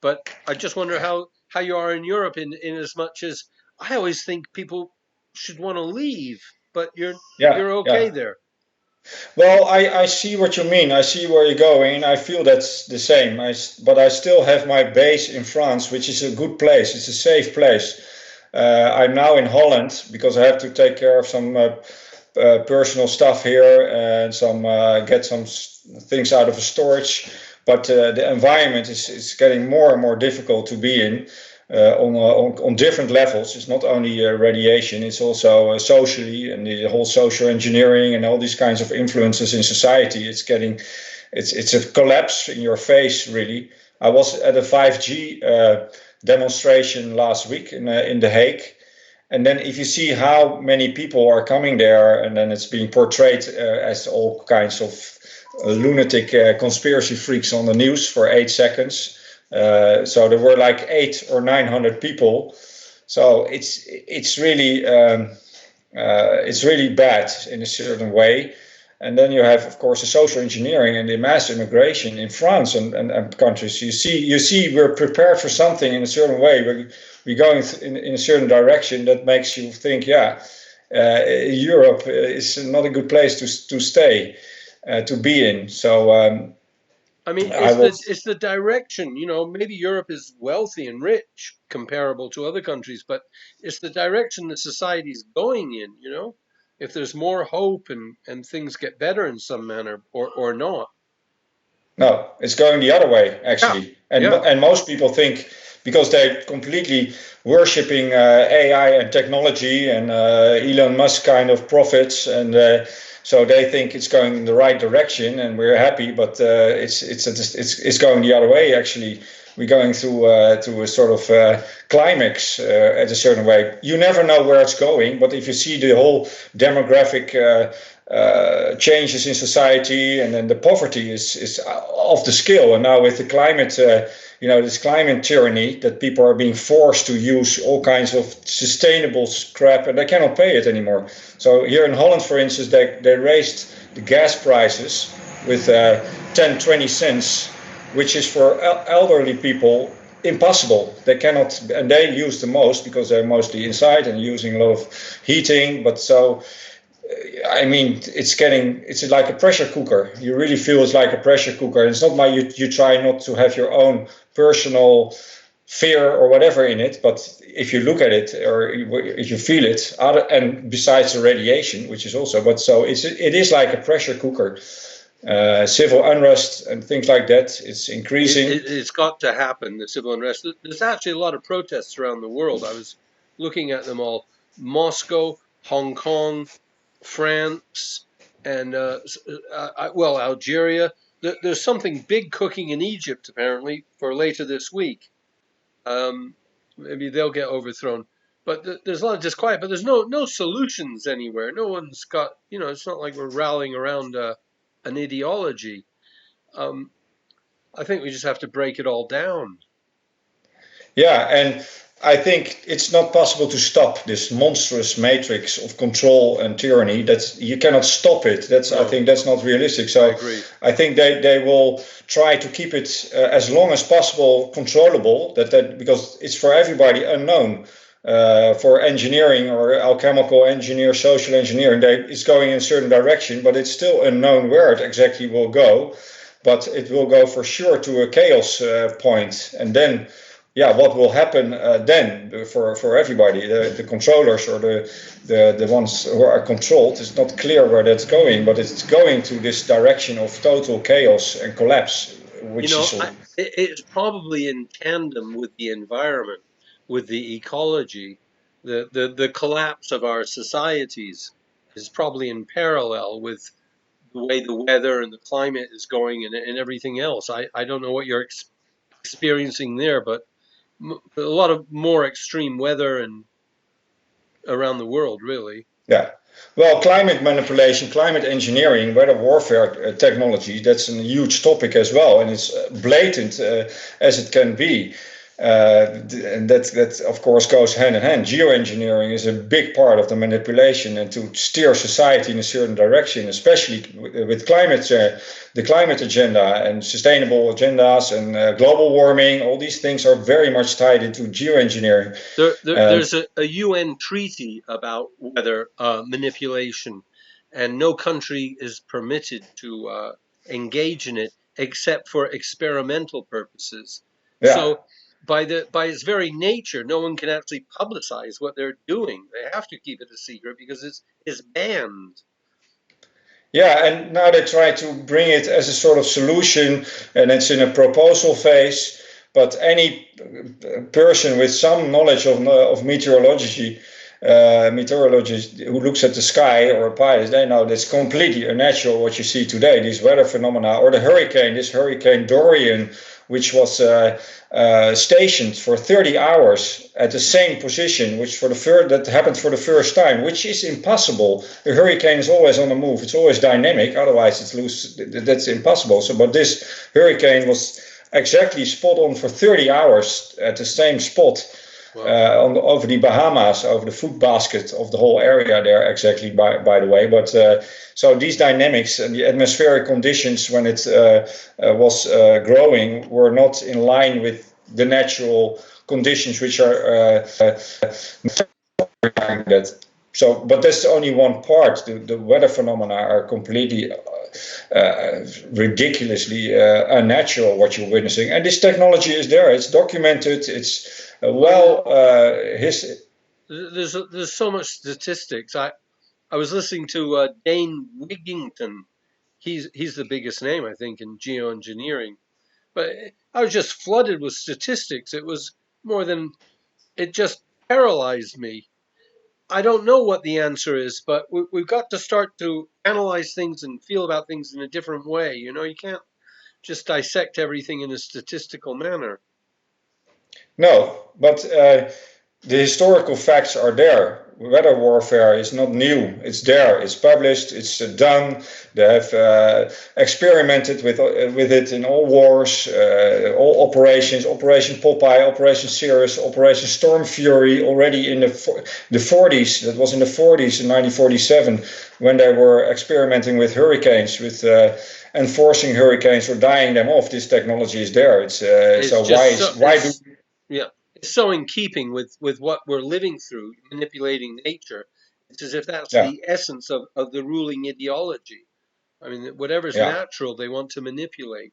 But I just wonder how you are in Europe in as much as I always think people should want to leave, but Yeah, you're okay yeah. there. Well, I see what you mean. I see where you're going. I feel that's the same. But I still have my base in France, which is a good place. It's a safe place. I'm now in Holland because I have to take care of some personal stuff here and some get some things out of a storage. But the environment is getting more and more difficult to be in on different levels. It's not only radiation; it's also socially and the whole social engineering and all these kinds of influences in society. It's a collapse in your face, really. I was at a 5G demonstration last week in The Hague, and then if you see how many people are coming there, and then it's being portrayed as all kinds of lunatic conspiracy freaks on the news for 8 seconds. So there were like 800 or 900 people. So it's really bad in a certain way. And then you have, of course, the social engineering and the mass immigration in France and countries. You see, we're prepared for something in a certain way. We're going in a certain direction that makes you think, yeah, Europe is not a good place to stay, to be in. So I mean, I will. it's the direction, maybe Europe is wealthy and rich comparable to other countries, but it's the direction that society's going in. If there's more hope and things get better in some manner or not. No, it's going the other way Yeah. actually, and Yeah. and most people think because they're completely worshipping AI and technology and Elon Musk kind of profits, and so they think it's going in the right direction, and we're happy. But it's going the other way actually. We're going through to a sort of climax at a certain way. You never know where it's going, but if you see the whole demographic changes in society, and then the poverty is off the scale. And now with the climate, this climate tyranny that people are being forced to use all kinds of sustainable crap, and they cannot pay it anymore. So here in Holland, for instance, they raised the gas prices with 10, 20 cents, which is for elderly people impossible. They cannot, and they use the most because they're mostly inside and using a lot of heating. But so I mean, it's like a pressure cooker. You really feel it's like a pressure cooker. It's not like you try not to have your own personal fear or whatever in it, but if you look at it or if you feel it, and besides the radiation, which is also, but so it is like a pressure cooker. Civil unrest and things like that. It's increasing. It's got to happen, the civil unrest. There's actually a lot of protests around the world. I was looking at them all. Moscow, Hong Kong, France, and well, Algeria. There's something big cooking in Egypt apparently for later this week. Maybe they'll get overthrown. But there's a lot of disquiet. But there's no solutions anywhere. No one's got. It's not like we're rallying around an ideology. Um, I think we just have to break it all down. Yeah, and I think it's not possible to stop this monstrous matrix of control and tyranny. That's you cannot stop it. I No, think that's not realistic. I So agree. I think they will try to keep it as long as possible controllable. That because it's for everybody unknown. For engineering or alchemical engineer, social engineering, it's going in a certain direction, but it's still unknown where it exactly will go. But it will go for sure to a chaos point, and then yeah, what will happen then for everybody, the controllers or the ones who are controlled? It's not clear where that's going, but it's going to this direction of total chaos and collapse, You which know, is it's probably in tandem with the environment, with the ecology, the collapse of our societies is probably in parallel with the way the weather and the climate is going and everything else. I don't know what you're experiencing there, but a lot of more extreme weather and around the world, really. yeah. Well, climate manipulation, climate engineering, weather warfare technology, that's a huge topic as well, and it's blatant as it can be. And that of course goes hand in hand. Geoengineering is a big part of the manipulation and to steer society in a certain direction, especially with climate, the climate agenda and sustainable agendas and global warming. All these things are very much tied into geoengineering. There's a UN treaty about weather manipulation, and no country is permitted to engage in it except for experimental purposes. Yeah. So, by its very nature, no one can actually publicize what they're doing. They have to keep it a secret because it's banned. Yeah, and now they try to bring it as a sort of solution, and it's in a proposal phase. But any person with some knowledge of meteorology who looks at the sky or a pilot, they know that's completely unnatural what you see today. These weather phenomena, or the hurricane, this Hurricane Dorian, which was stationed for 30 hours at the same position, which that happened for the first time, which is impossible. A hurricane is always on the move; it's always dynamic. Otherwise, it's loose. That's impossible. So, but this hurricane was exactly spot on for 30 hours at the same spot. Wow. Over the Bahamas, over the food basket of the whole area there, exactly, by the way. But so these dynamics and the atmospheric conditions when it was growing were not in line with the natural conditions which are that. So, but that's only one part. The weather phenomena are completely ridiculously unnatural what you're witnessing, and this technology is there. It's documented. It's there's so much statistics. I was listening to Dane Wigington. He's the biggest name I think in geoengineering, but I was just flooded with statistics. It was more than it just paralyzed me. I don't know what the answer is, but we've got to start to analyze things and feel about things in a different way. You know, you can't just dissect everything in a statistical manner. No, but the historical facts are there. Weather warfare is not new. It's there. It's published. It's done. They have experimented with it in all wars, all operations. Operation Popeye, Operation Cirrus, Operation Storm Fury. Already in the 40s. That was in the 40s, in 1947, when they were experimenting with hurricanes, with enforcing hurricanes or dying them off. This technology is there. It's so why do yeah, it's so in keeping with what we're living through, manipulating nature. It's as if that's the essence of the ruling ideology. I mean, whatever's natural, they want to manipulate.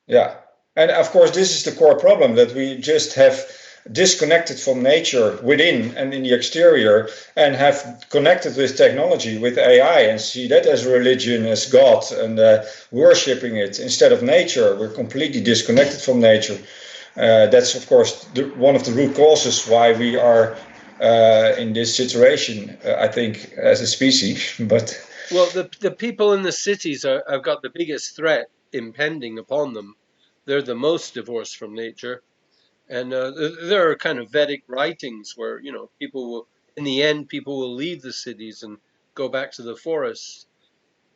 Yeah, and of course, this is the core problem that we just have disconnected from nature within and in the exterior, and have connected with technology, with AI, and see that as religion, as God, and worshipping it instead of nature. We're completely disconnected from nature. That's of course one of the root causes why we are in this situation. I think as a species, but well, the people in the cities have got the biggest threat impending upon them. They're the most divorced from nature, and there are kind of Vedic writings where people will, in the end, people will leave the cities and go back to the forests.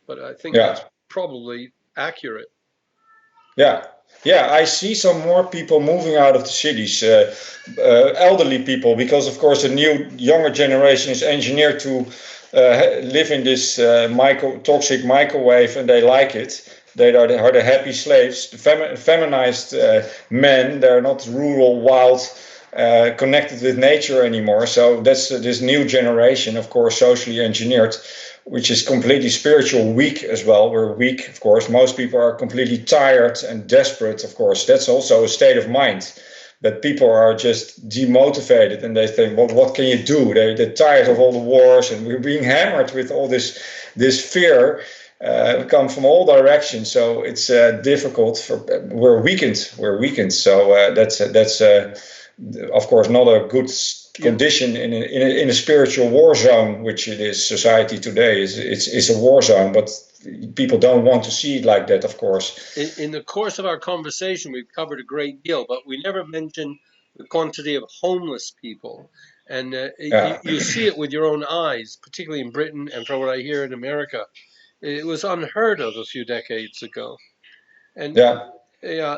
But I think that's probably accurate. Yeah, yeah, I see some more people moving out of the cities, elderly people, because of course the new younger generation is engineered to live in this toxic microwave, and they like it. They are the happy slaves, the feminized men. They're not rural, wild, connected with nature anymore. So that's this new generation, of course, socially engineered, which is completely spiritual, weak as well. We're weak, of course. Most people are completely tired and desperate, of course. That's also a state of mind. That people are just demotivated and they think, well, what can you do? They're tired of all the wars, and we're being hammered with all this fear. Come from all directions, so it's difficult. We're weakened. We're weakened. So that's of course not a good condition in a spiritual war zone, which it is. Society today is a war zone, but people don't want to see it like that, of course. In the course of our conversation, we've covered a great deal, but we never mentioned the quantity of homeless people. And you see it with your own eyes, particularly in Britain, and from what I hear in America. It was unheard of a few decades ago. And Yeah,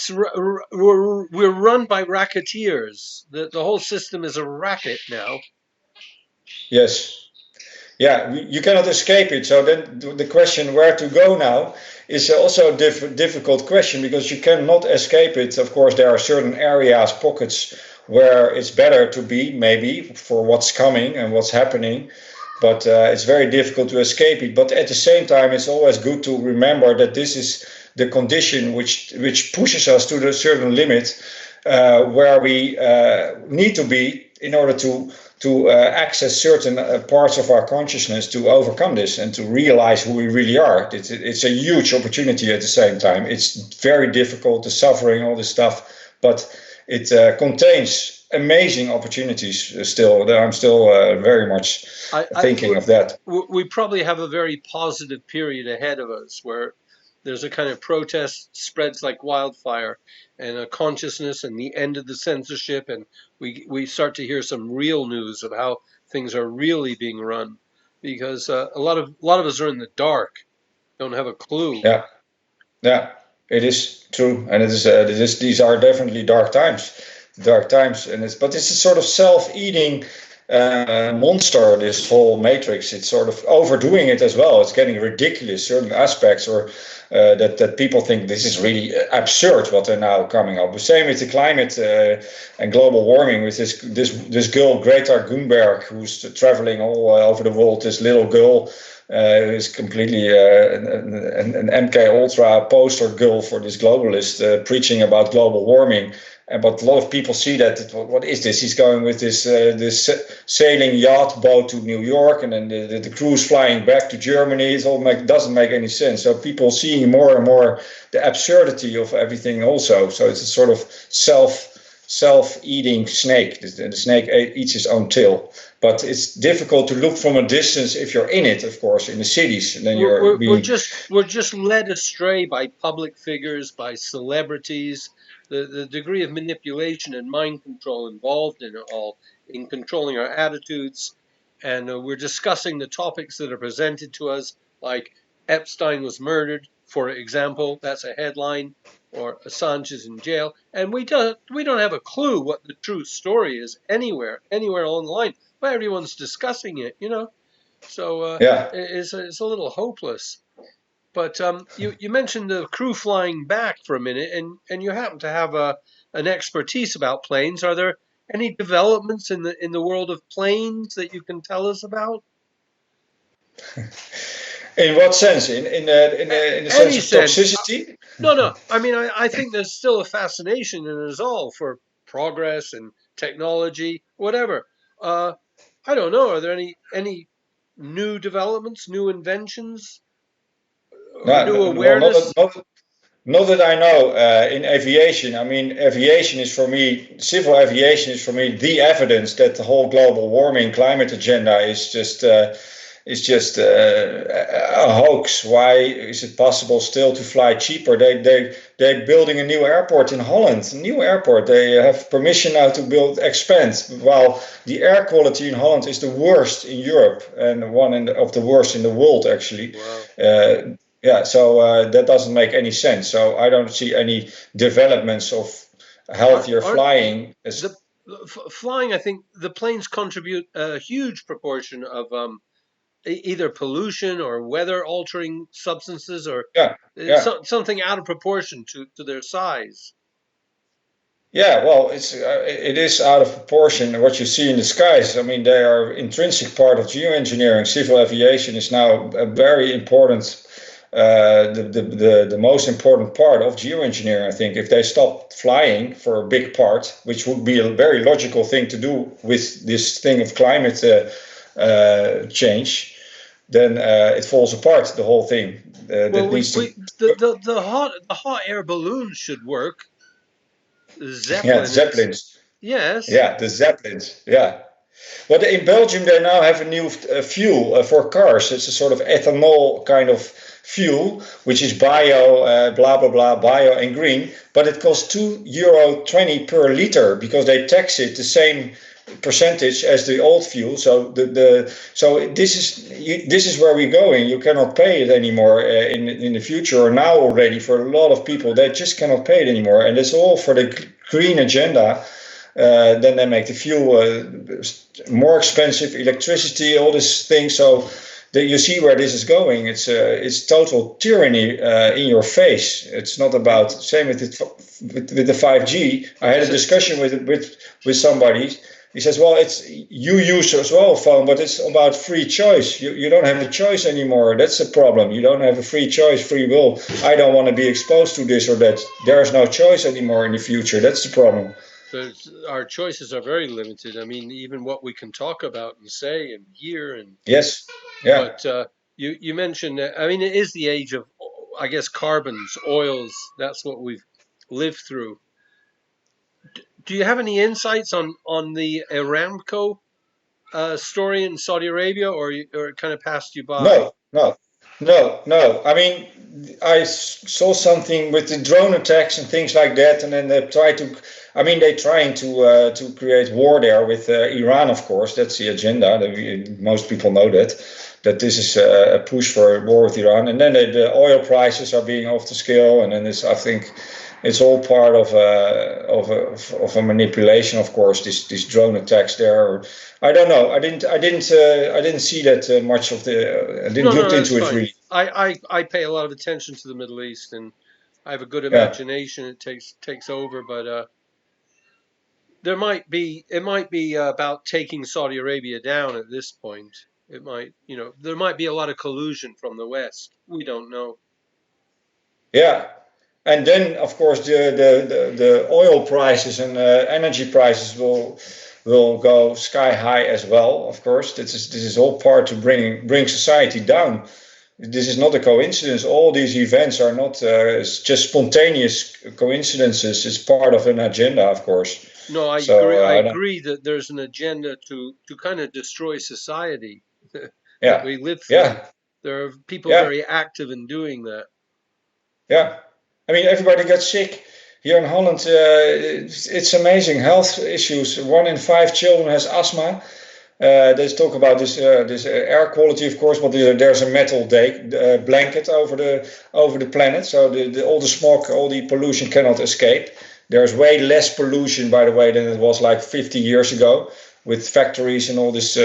we're run by racketeers. The whole system is a racket now. Yes. Yeah, you cannot escape it. So then the question where to go now is also a difficult question because you cannot escape it. Of course, there are certain areas, pockets where it's better to be, maybe for what's coming and what's happening. But it's very difficult to escape it. But at the same time, it's always good to remember that this is the condition which pushes us to a certain limit where we need to be in order to access certain parts of our consciousness to overcome this and to realize who we really are. It's a huge opportunity at the same time. It's very difficult, the suffering, all this stuff, but it contains amazing opportunities still. I'm still very much thinking of that. We probably have a very positive period ahead of us where there's a kind of protest spreads like wildfire and a consciousness and the end of the censorship, and we start to hear some real news of how things are really being run, because a lot of us are in the dark, don't have a clue. Yeah, yeah, it is true, and it is these are definitely dark times, and but it's a sort of self-eating monster. This whole matrix, it's sort of overdoing it as well. It's getting ridiculous certain aspects, or that people think this is really absurd what they're now coming up with. Same with the climate and global warming with this girl Greta Thunberg who's traveling all over the world. This little girl is completely an MK Ultra poster girl for this globalist preaching about global warming. But a lot of people see that. What is this? He's going with this sailing yacht boat to New York, and then the cruise flying back to Germany. It all doesn't make any sense. So people seeing more and more the absurdity of everything. Also, so it's a sort of self-eating snake. The snake eats its own tail. But it's difficult to look from a distance if you're in it, of course, in the cities. And then we're just led astray by public figures, by celebrities. The degree of manipulation and mind control involved in it all, in controlling our attitudes. And we're discussing the topics that are presented to us, like Epstein was murdered, for example. That's a headline. Or Assange is in jail. And we don't have a clue what the true story is anywhere along the line. But everyone's discussing it. So yeah. it's a little hopeless. But you mentioned the crew flying back for a minute, and you happen to have an expertise about planes. Are there any developments in the world of planes that you can tell us about? In what sense? In the sense Any of sense? toxicity? No. I mean, I think there's still a fascination in us all for progress and technology, whatever. I don't know. Are there any new developments, new inventions, or No, new well, awareness? not that I know. In aviation, I mean, aviation is for me, civil aviation is for me the evidence that the whole global warming climate agenda is just a hoax. Why is it possible still to fly cheaper? They're building a new airport in Holland, a new airport. They have permission now to expand. While the air quality in Holland is the worst in Europe and one of the worst in the world, actually. Wow. Yeah, so that doesn't make any sense. So I don't see any developments of healthier Aren't flying. the flying? I think the planes contribute a huge proportion of either pollution or weather altering substances, or Yeah, yeah. something out of proportion to their size. Yeah, well, it is out of proportion what you see in the skies. I mean, they are intrinsic part of geoengineering. Civil aviation is now a very important, the most important part of geoengineering. I think if they stop flying for a big part, which would be a very logical thing to do with this thing of climate change, then it falls apart. The whole thing Well, that needs to. the hot air balloons should work. Yeah, Zeppelin, Zeppelins. yes. Yeah, the Zeppelins. Yeah. But in Belgium, they now have a new fuel for cars. It's a sort of ethanol kind of fuel, which is bio, blah, blah, blah, bio and green. But it costs €2.20 per liter because they tax it the same percentage as the old fuel. So this is where we're going. You cannot pay it anymore in the future or now already for a lot of people. They just cannot pay it anymore, and it's all for the green agenda. Then they make the fuel more expensive, electricity, all these things. So you see where this is going. It's total tyranny in your face. It's not about same with the 5G. I had a discussion with somebody. He says, well, it's you use as well a phone, but it's about free choice. You don't have a choice anymore. That's the problem. You don't have a free choice, free will. I don't want to be exposed to this or that. There's no choice anymore in the future. That's the problem. Our choices are very limited. I mean, even what we can talk about and say and hear, and Yes. Yeah. but you mentioned, I mean, it is the age of, I guess, carbons, oils. That's what we've lived through. Do you have any insights on the Aramco story in Saudi Arabia, or it kind of passed you by? No, no, no. I mean, I saw something with the drone attacks and things like that, and then they try to. I mean, they're trying to create war there with Iran, of course. That's the agenda. Most people know that this is a push for a war with Iran, and then the oil prices are being off the scale, and then I think it's all part of a manipulation, of course. These drone attacks there. I don't know. I didn't see that much of the. I didn't No, look no, that's into it fine. really. I pay a lot of attention to the Middle East, and I have a good Yeah, imagination. It takes over, but it might be about taking Saudi Arabia down at this point. It might, there might be a lot of collusion from the West. We don't know. yeah. And then, of course, the oil prices and energy prices will go sky high as well. Of course, this is all part to bring society down. This is not a coincidence. All these events are not just spontaneous coincidences. It's part of an agenda, of course. No, I So agree. I I don't. agree that there's an agenda to kind of destroy society that Yeah, we live through. yeah, There are people yeah, very active in doing that. yeah. I mean, everybody gets sick here in Holland. It's amazing health issues. 1 in 5 children has asthma. They talk about this air quality, of course, but there's a metal blanket over the planet, so all the smog, all the pollution cannot escape. There's way less pollution, by the way, than it was like 50 years ago with factories and all these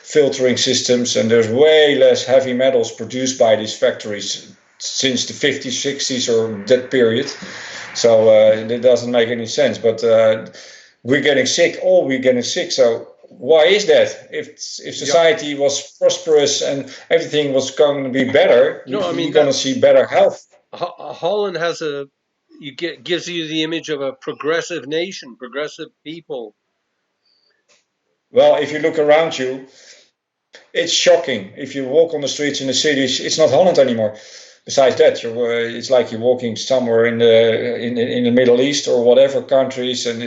filtering systems, and there's way less heavy metals produced by these factories since the 50s, 60s, or that period. So it doesn't make any sense. But we're getting sick. All we're getting sick. So why is that? If Yep. society was prosperous and everything was going to be better, No, I mean you're going to that's see better health. Holland has gives you the image of a progressive nation, progressive people. Well, if you look around you, it's shocking. If you walk on the streets in the cities, it's not Holland anymore. Besides that, it's like you're walking somewhere in the Middle East or whatever countries, and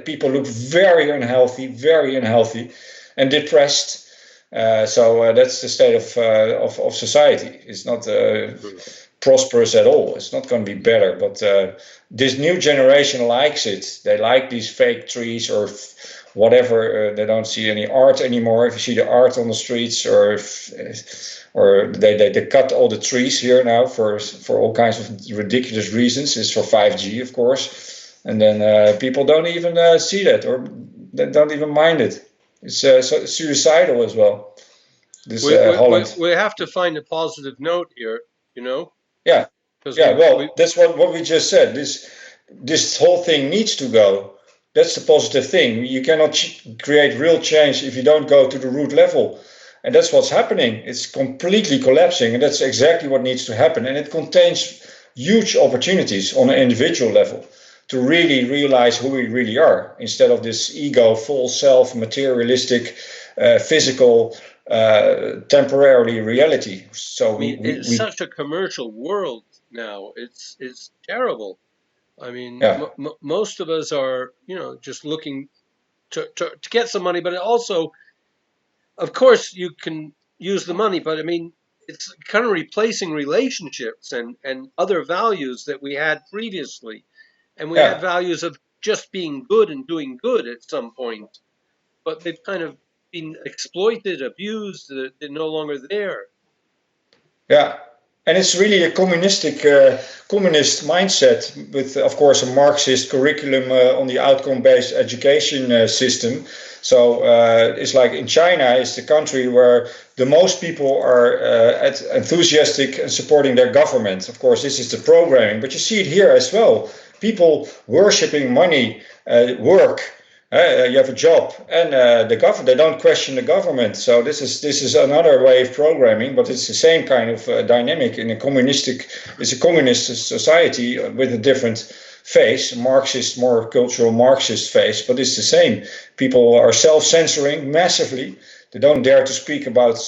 people look very unhealthy, and depressed. So that's the state of society. It's not Mhm. prosperous at all. It's not going to be better. But this new generation likes it. They like these fake trees or whatever. They don't see any art anymore. If you see the art on the streets, or they cut all the trees here now for all kinds of ridiculous reasons. It's for 5G, of course, and then people don't even see that, or they don't even mind it. It's suicidal as well. This We, we we Holland. we have to find a positive note here, you know, Yeah, because yeah. we Well, that's what we just said. This whole thing needs to go. That's the positive thing. You cannot create real change if you don't go to the root level. And that's what's happening. It's completely collapsing. And that's exactly what needs to happen. And it contains huge opportunities on an individual level to really realize who we really are instead of this ego, full self, materialistic, physical, temporarily reality. So I mean, it's such a commercial world now. It's terrible. I mean, yeah, most of us are, just looking to get some money, but also, of course, you can use the money, but I mean, it's kind of replacing relationships and other values that we had previously. And we had yeah. values of just being good and doing good at some point. but they've kind of been exploited, abused. They're no longer there. Yeah, and it's really a communist mindset with, of course, a Marxist curriculum on the outcome-based education system. So it's like in China, it's the country where the most people are enthusiastic and supporting their government. Of course, this is the programming, but you see it here as well. People worshipping money, work. You have a job, and the government, they don't question the government. So this is another way of programming, but it's the same kind of dynamic in a communistic. It's a communist society with a different face, Marxist, more cultural Marxist face, but it's the same. People are self-censoring massively. They don't dare to speak about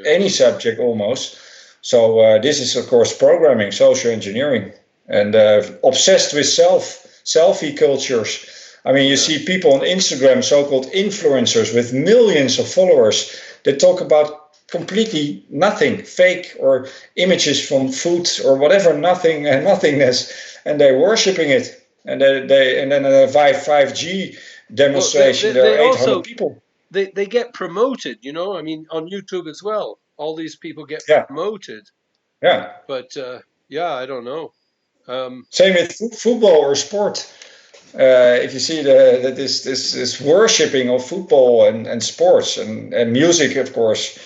any subject almost. So this is of course programming, social engineering, and obsessed with selfie cultures. I mean, you see people on Instagram, so-called influencers with millions of followers, that talk about completely nothing, fake or images from food or whatever, nothing and nothingness, and they're worshiping it. And and then a 5G demonstration, there are They 800 also people. they get promoted. I mean, on YouTube as well. All these people get Yeah, promoted, yeah. but yeah, I don't know. Same with football or sport. If you see this worshipping of football and sports and music, of course,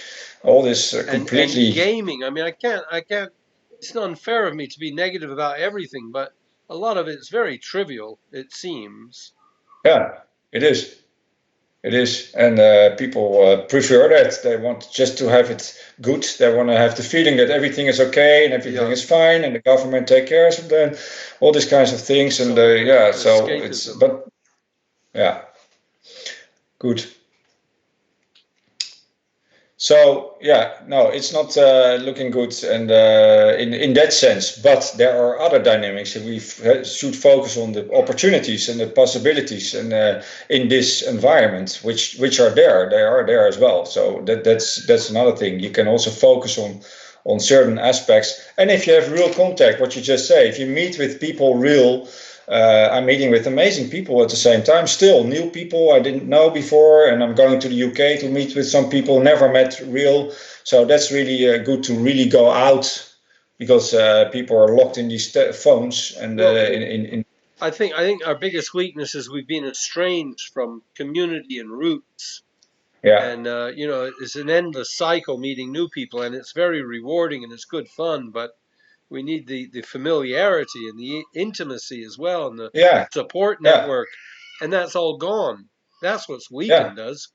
all this And completely. gaming. I mean, I can't. It's unfair of me to be negative about everything, but a lot of it's very trivial. It seems. Yeah, it is. It is, and people prefer that. They want just to have it good. They want to have the feeling that everything is okay and everything Yeah. is fine, and the government take care of them, all these kinds of things. And So yeah, so it's escapism. but yeah, good. So yeah, no, it's not looking good, and in that sense. But there are other dynamics that we should focus on, the opportunities and the possibilities, and in this environment, which are there, they are there as well. So that's another thing. You can also focus on certain aspects, and if you have real contact, what you just say, if you meet with people real. I'm meeting with amazing people at the same time. Still, new people I didn't know before, and I'm going to the UK to meet with some people never met real. So that's really good to really go out, because people are locked in these phones and Well, in I think our biggest weakness is we've been estranged from community and roots, yeah, and it's an endless cycle meeting new people, and it's very rewarding and it's good fun, but we need the familiarity and the intimacy as well, and the yeah, support yeah, network, and that's all gone. That's what's yeah. weakened us.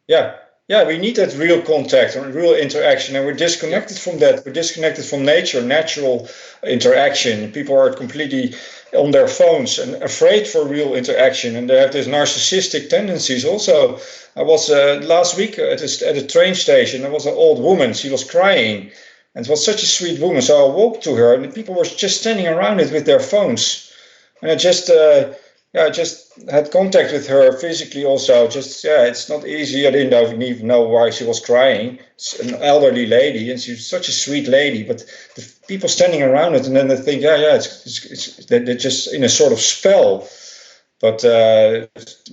Yeah, yeah, we need that real contact and real interaction, and we're Yeah. disconnected from that. We're disconnected from nature, natural interaction. People are completely on their phones and afraid for real interaction, and they have these narcissistic tendencies. Also, I was last week at a train station. There was an old woman. She was crying, and it was such a sweet woman. So I walked to her, and the people were just standing around it with their phones. And I just had contact with her physically also. Just yeah, it's not easy. I didn't even know why she was crying. It's an elderly lady, and she's such a sweet lady. But the people standing around it, and then they think, yeah, they're just in a sort of spell. But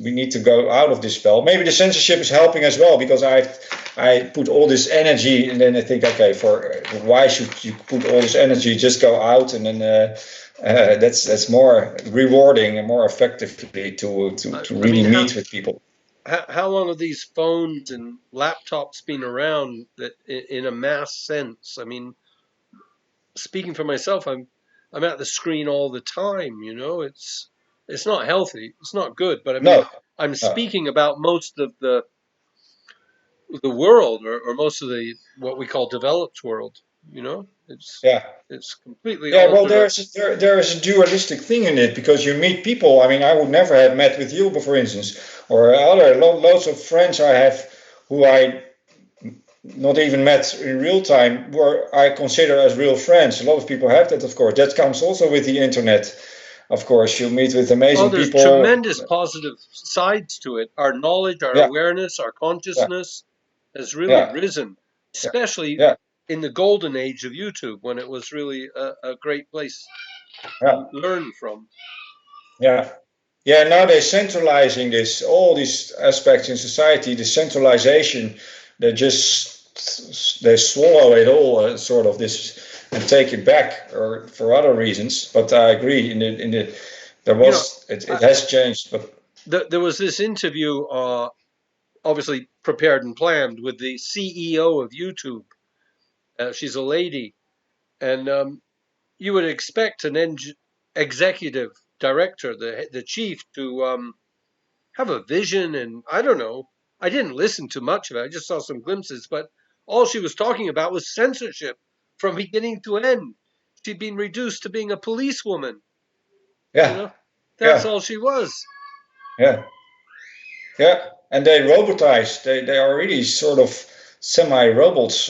we need to go out of this spell. Maybe the censorship is helping as well, because I put all this energy, and then I think, okay, for why should you put all this energy? Just go out, and then that's more rewarding and more effectively to I really mean, meet with people. how long have these phones and laptops been around that in a mass sense? I mean, speaking for myself, I'm at the screen all the time. It's not healthy. It's not good. But I mean, No, I'm no, speaking about most of the world, or most of the what we call developed world. It's yeah. it's completely Yeah, well, altered. there is a dualistic thing in it, because you meet people. I mean, I would never have met with you, for instance, or other loads of friends I have who I not even met in real time, where I consider as real friends. A lot of people have that, of course. That comes also with the internet. Of course, you meet with Oh, amazing there's people. tremendous positive sides to it. Our knowledge, our Yeah, awareness, our yeah, consciousness has really yeah, risen, yeah, especially yeah, in the golden age of YouTube, when it was really a great place yeah, to learn from. yeah. Yeah, now they're centralizing this, all these aspects in society, the centralization, they just they swallow it all, sort of this, and take it back, or for other reasons. But I agree, there You know, was it I, has changed, but there was this interview, obviously prepared and planned, with the CEO of YouTube. She's a lady, and you would expect an executive director, the chief, to have a vision. And I don't know. I didn't listen to much of it. I just saw some glimpses, but all she was talking about was censorship from beginning to end. She'd been reduced to being a policewoman. You yeah, know, that's yeah, all she was. yeah, yeah. And they robotize. They are really sort of semi robots,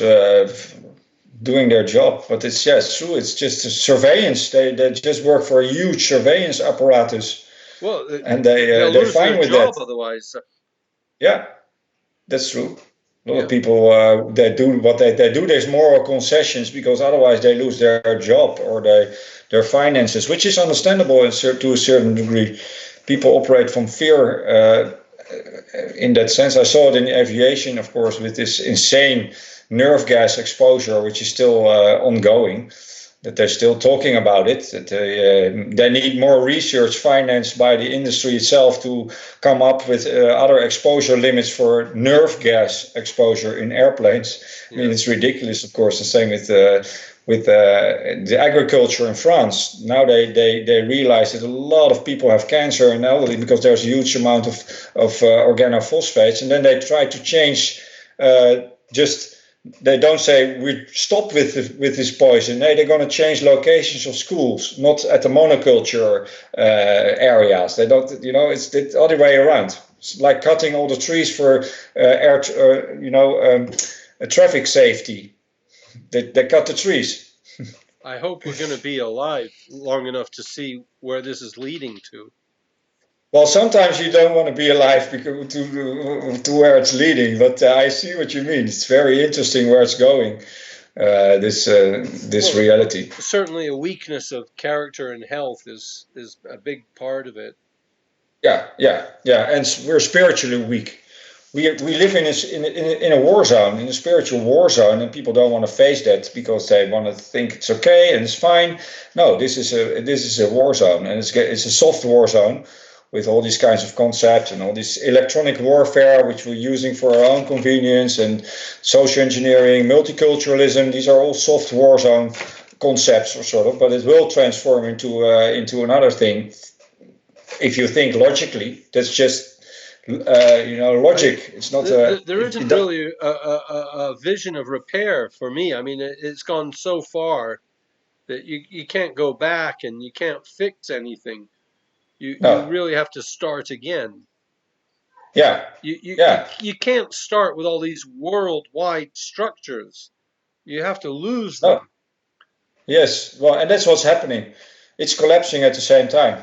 doing their job. But it's, yeah, it's true. It's just a surveillance. They just work for a huge surveillance apparatus, Well, and they'll they're lose their fine with that. job otherwise. Yeah, that's true. A lot Yeah. of people that do what they do. There's more concessions because otherwise they lose their job or their finances, which is understandable to a certain degree. People operate from fear. In that sense, I saw it in aviation, of course, with this insane nerve gas exposure, which is still ongoing. That they're still talking about it. That they need more research financed by the industry itself to come up with other exposure limits for nerve gas exposure in airplanes. I mean, Yeah. it's ridiculous. Of course, the same with the agriculture in France. Now they realize that a lot of people have cancer and elderly because there's a huge amount of organophosphates, and then they try to change. Just they don't say we stop with this poison. No, they're going to change locations of schools, not at the monoculture areas. They don't, it's the other way around. It's like cutting all the trees for traffic safety. They cut the trees. I hope we're going to be alive long enough to see where this is leading to. Well, sometimes you don't want to be alive because to where it's leading, but I see what you mean. It's very interesting where it's going. This Well, reality. certainly a weakness of character and health is a big part of it. Yeah, yeah, yeah. And we're spiritually weak. We live in a war zone, in a spiritual war zone, and people don't want to face that because they want to think it's okay and it's fine. No, this is a war zone, and it's a soft war zone with all these kinds of concepts and all this electronic warfare, which we're using for our own convenience, and social engineering, multiculturalism. These are all soft war zone concepts, or sort of, but it will transform into another thing if you think logically. That's just logic. It's not There isn't really a vision of repair for me. I mean, it's gone so far that you can't go back and you can't fix anything. You no. really have to start again. Yeah, yeah, You can't start with all these worldwide structures. You have to lose no, them. yes. Well, and that's what's happening. It's collapsing at the same time,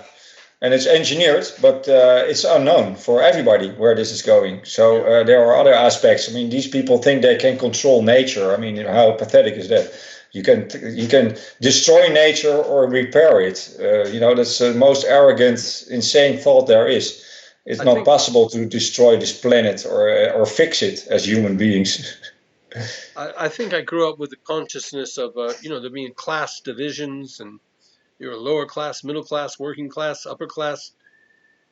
and it's engineered, but it's unknown for everybody where this is going. So Yeah. there are other aspects. I mean, these people think they can control nature. I mean, how pathetic is that? You can destroy nature or repair it. That's the most arrogant, insane thought there is. It's I not think possible to destroy this planet or fix it as human beings. I think I grew up with the consciousness of there being class divisions, and you're lower class, middle class, working class, upper class,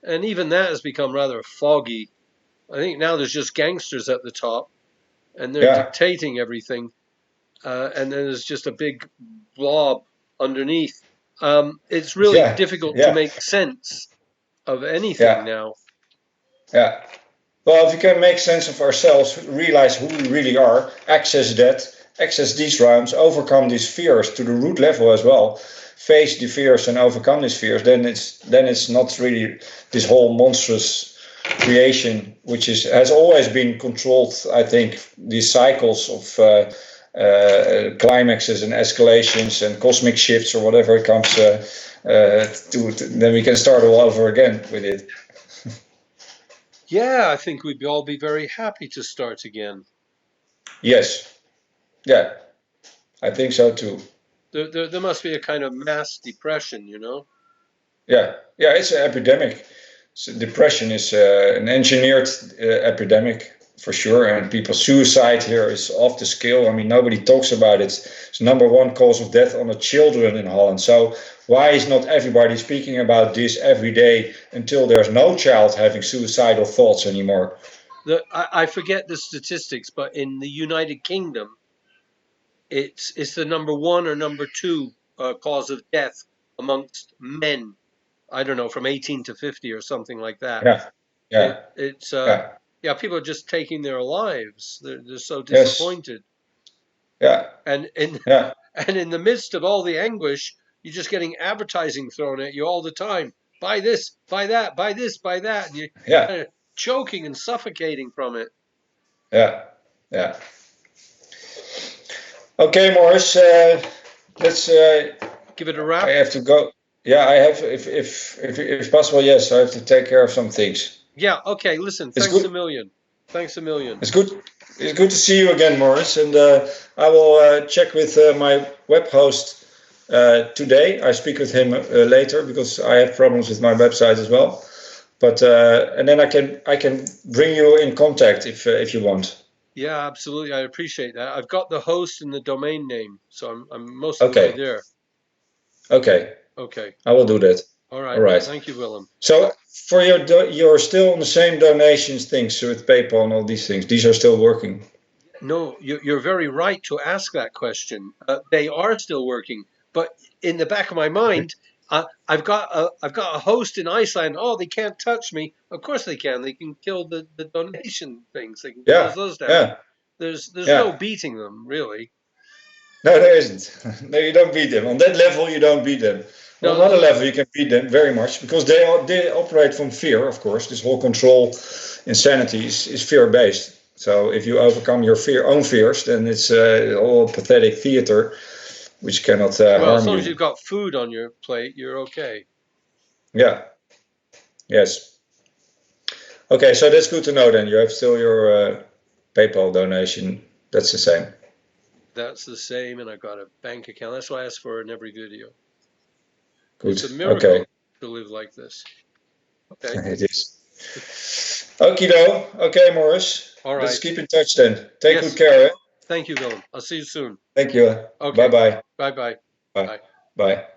and even that has become rather foggy. I think now there's just gangsters at the top, and they're Yeah, dictating everything, and then there's just a big blob underneath. It's really yeah, difficult to yeah, make sense of anything yeah, now. yeah. Well, if we can make sense of ourselves, realize who we really are, access that, access these realms, overcome these fears to the root level as well, face the fears and overcome these fears, then it's not really this whole monstrous creation, which has always been controlled. I think these cycles of climaxes and escalations and cosmic shifts or whatever it comes then we can start all over again with it. Yeah, I think we'd all be very happy to start again. Yes, yeah, I think so too. There must be a kind of mass depression, Yeah, yeah, it's an epidemic. So depression is an engineered epidemic for sure, and people's suicide here is off the scale. I mean, nobody talks about it. It's #1 cause of death on the children in Holland. So why is not everybody speaking about this every day until there's no child having suicidal thoughts anymore? I forget the statistics, but in the United Kingdom, it's the #1 or #2 cause of death amongst men. I don't know, from 18 to 50 or something like that. Yeah, yeah, It's yeah, yeah, people are just taking their lives. They're so yes, disappointed, yeah, and in yeah, and in the midst of all the anguish, you're just getting advertising thrown at you all the time. Buy this, buy that, buy this, buy that, and you're yeah, kind of choking and suffocating from it. yeah, yeah. Okay, Morris, let's. Give it a I wrap. have to go. Yeah, I have. If possible, yes, I have to take care of some things. Yeah, okay, listen, It's thanks a good. million. Thanks a million. It's good. It's good to see you again, Morris. And I will check with my web host today. I speak with him later because I have problems with my website as well. But and then I can bring you in contact if you want. Yeah, absolutely. I appreciate that. I've got the host and the domain name, so I'm most of the way Okay. there. Okay. Okay. I will do that. All All right. right. Thank you, Willem. So for you're still on the same donations things with PayPal and all these things. These are still working. No, you're very right to ask that question. They are still working, but in the back of my mind, I've got a host in Iceland. Oh, they can't touch me. Of course they can. They can kill the donation things. They can close Yeah. those down. Yeah. There's no Yeah. beating them, really. No, there isn't. No, you don't beat them. On that level, you don't beat them. On No, another level, you can beat them very much because they operate from fear, of course. This whole control insanity is fear based. So if you overcome your own fears, then it's all pathetic theater which cannot well, as harm long as you. you've got food on your plate, you're okay. Yeah. Yes. Okay, so that's good to know then. You have still your PayPal donation. That's the same. That's the same, and I've got a bank account. That's what I ask for in every video. Good. It's a Okay. miracle to live like this. Okay. It is. Okie doke. Okay, Morris. All Let's right. keep in touch then. Take good Yes. care. Eh? Thank you, Willem. I'll see you soon. Thank you. Bye Okay. bye. Bye bye. Bye. Bye. Bye.